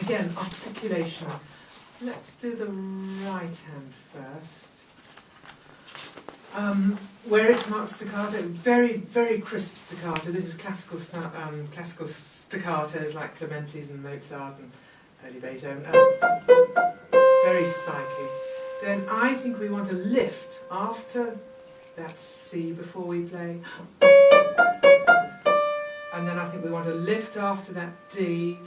again, articulation. Let's do the right hand first. Where it's marked staccato, very, very crisp staccato. This is classical staccatos like Clementi's and Mozart and early Beethoven. Very spiky. Then I think we want to lift after that C before we play. And then I think we want to lift after that D.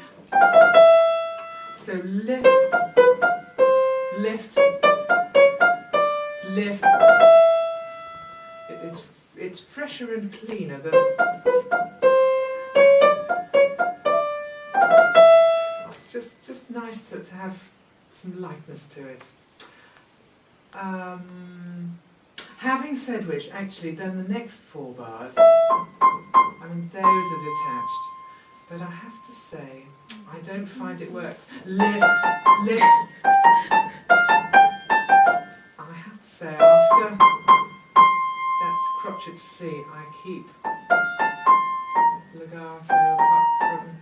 So lift, lift, lift. It's fresher and cleaner than... It's just nice to have some lightness to it. Having said which, actually, then the next 4 bars, I mean, those are detached. But I have to say, I don't find it works. Lift, lift. I have to say, after that crotchet C, I keep legato apart from...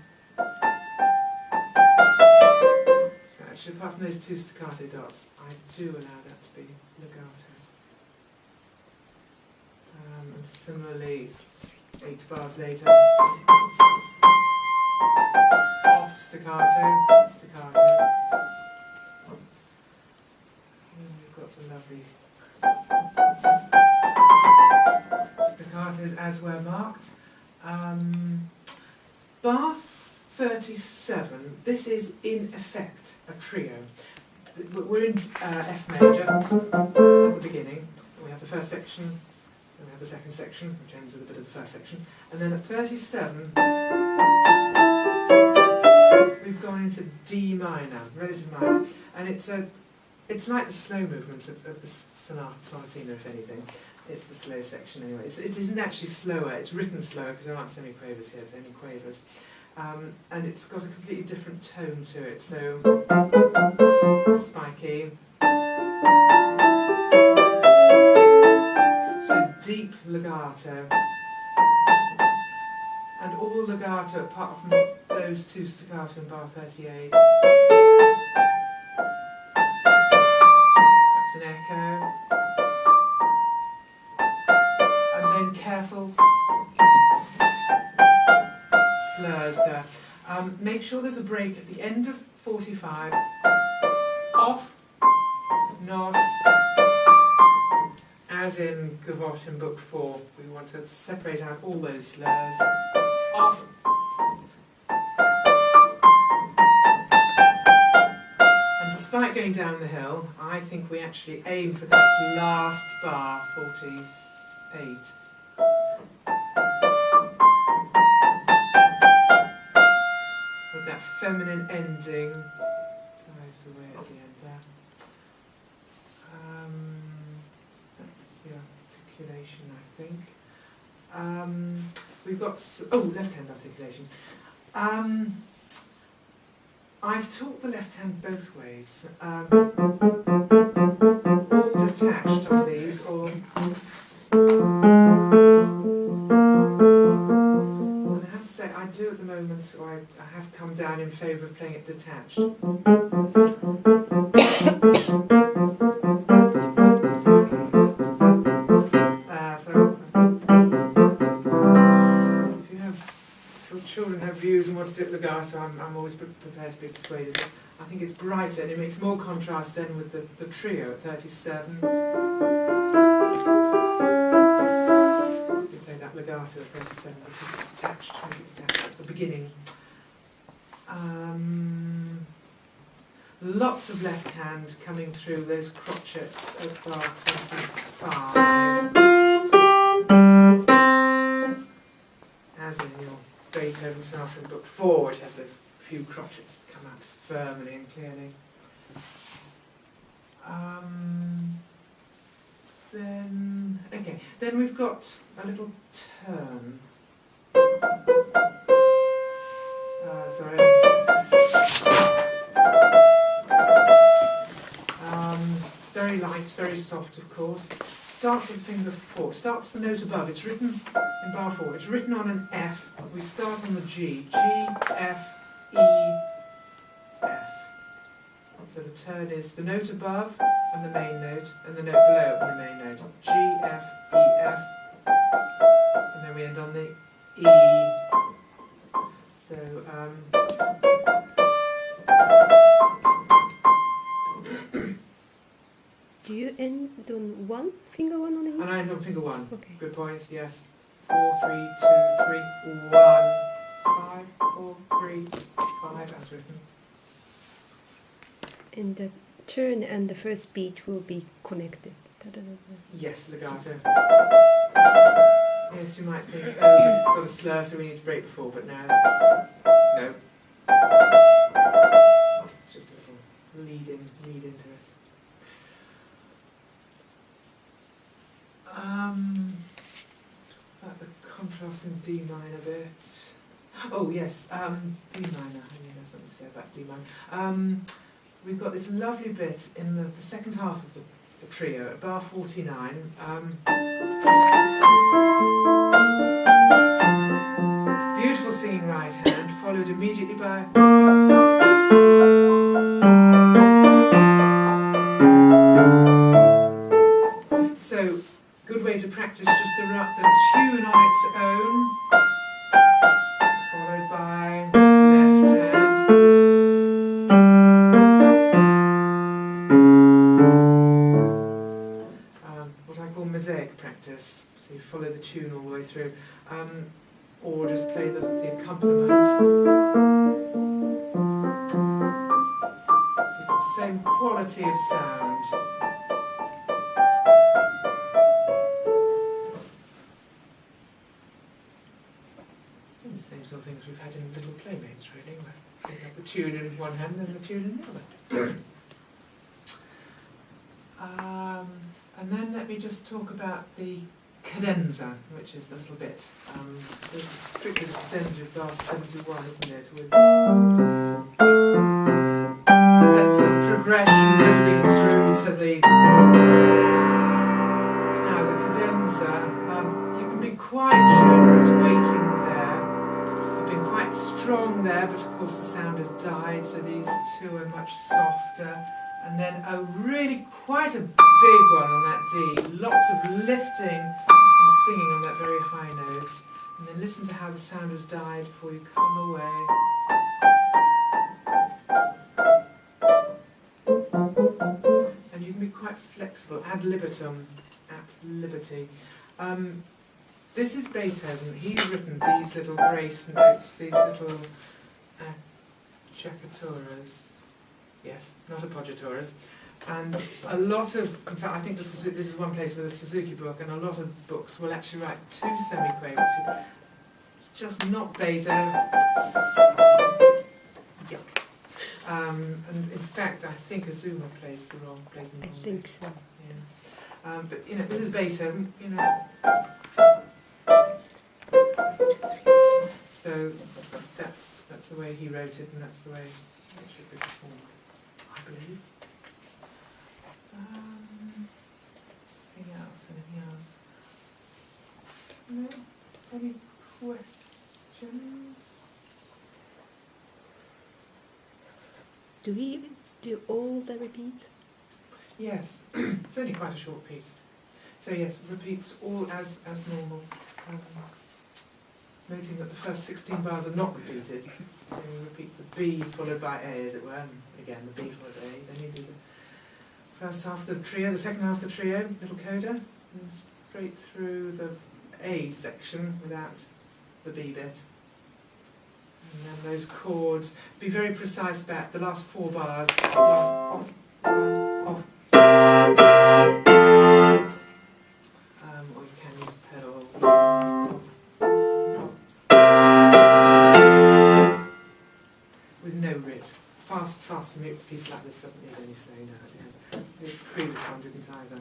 So actually, apart from those 2 staccato dots, I do allow that to be legato. And similarly, 8 bars later, off staccato, staccato. And we've got the lovely staccatos as were marked. Bar 37, this is in effect a trio. We're in F major at the beginning. We have the first section, then we have the second section, which ends with a bit of the first section. And then at 37, we've gone into D minor, relative minor. And it's like the slow movement of the sonatina, if anything. It's the slow section anyway. It isn't actually slower, it's written slower because there aren't semiquavers here, it's only quavers. And it's got a completely different tone to it, so spiky. So deep legato. And all legato apart from those 2 staccato in bar 38. That's an echo. And then careful slurs there. Make sure there's a break at the end of 45. Off, not, as in Gavotte in book 4. We want to separate out all those slurs. Off. And despite going down the hill, I think we actually aim for that last bar, 48. With that feminine ending, dies away at the end there. That's the articulation, I think. We've got, left-hand articulation. I've taught the left hand both ways. All detached on these, or... And I have to say, I do at the moment, or I have come down in favour of playing it detached. Children have views and want to do it legato, I'm always prepared to be persuaded. I think it's brighter and it makes more contrast then with the trio at 37. We play that legato at 37, because it's detached, at the beginning. Lots of left hand coming through those crotchets at bar 25. As in your Beethoven Sonata in Book 4, which has those few crotchets come out firmly and clearly. Then we've got a little turn. Very light, very soft, of course. Starts with finger 4. Starts the note above. It's written in bar 4. It's written on an F. We start on the G. G, F, E, F. So the turn is the note above and the main note, and the note below and the main note. G, F, E, F, and then we end on the E. So, do you end on one finger, one on the E? and I end on finger 1. Okay. Good points, yes. 4, 3, 2, 3, 1, 5, 4, 3, 5, as written. And the turn and the first beat will be connected. Yes, legato. Yes, you might think, oh, because it's got a slur, so we need to break before, but no. No. It's just a little lead into it. About the contrasting D minor bit. Oh yes, D minor. I think there's something to say about D minor. We've got this lovely bit in the second half of the trio at bar 49. Beautiful singing right hand, followed immediately by. So, good way to practice just the tune on its own, followed by left hand. What I call mosaic practice. So you follow the tune all the way through, or just play the accompaniment. So you've got the same quality of sound. The same sort of things we've had in Little Playmates, really. We have the tune in one hand and the tune in the other. And then let me just talk about the cadenza, which is the little bit. Strictly the cadenza is bar 71, isn't it? With sets of progression moving through to the. Now the cadenza, you can be quite generous waiting there. Been quite strong there, but of course the sound has died, so these two are much softer. And then a really quite a big one on that D. Lots of lifting and singing on that very high note. And then listen to how the sound has died before you come away. And you can be quite flexible, ad libitum, at liberty. This is Beethoven. He's written these little grace notes, these little acciacchaturas. Yes, not appoggiaturas. And a lot of, in fact, I think this is one place with a Suzuki book, and a lot of books will actually write 2 semiquavers. It's just not Beethoven. Yuck. And in fact, I think Azuma plays the wrong I think so. Yeah. But you know, this is Beethoven. You know. So that's the way he wrote it, and that's the way it should be performed, I believe. Anything else? No? Any questions? Do we do all the repeats? Yes, it's only quite a short piece. So yes, repeats all as normal. Noting that the first 16 bars are not repeated. Then you repeat the B followed by A, as it were, and again the B followed by A. Then you do the first half of the trio, the second half of the trio, little coda, and straight through the A section without the B bit. And then those chords, be very precise about the last 4 bars. Off, off. Or you can use pedal. With no writ. Fast piece like this doesn't need any slowing down at the end. The previous one didn't either.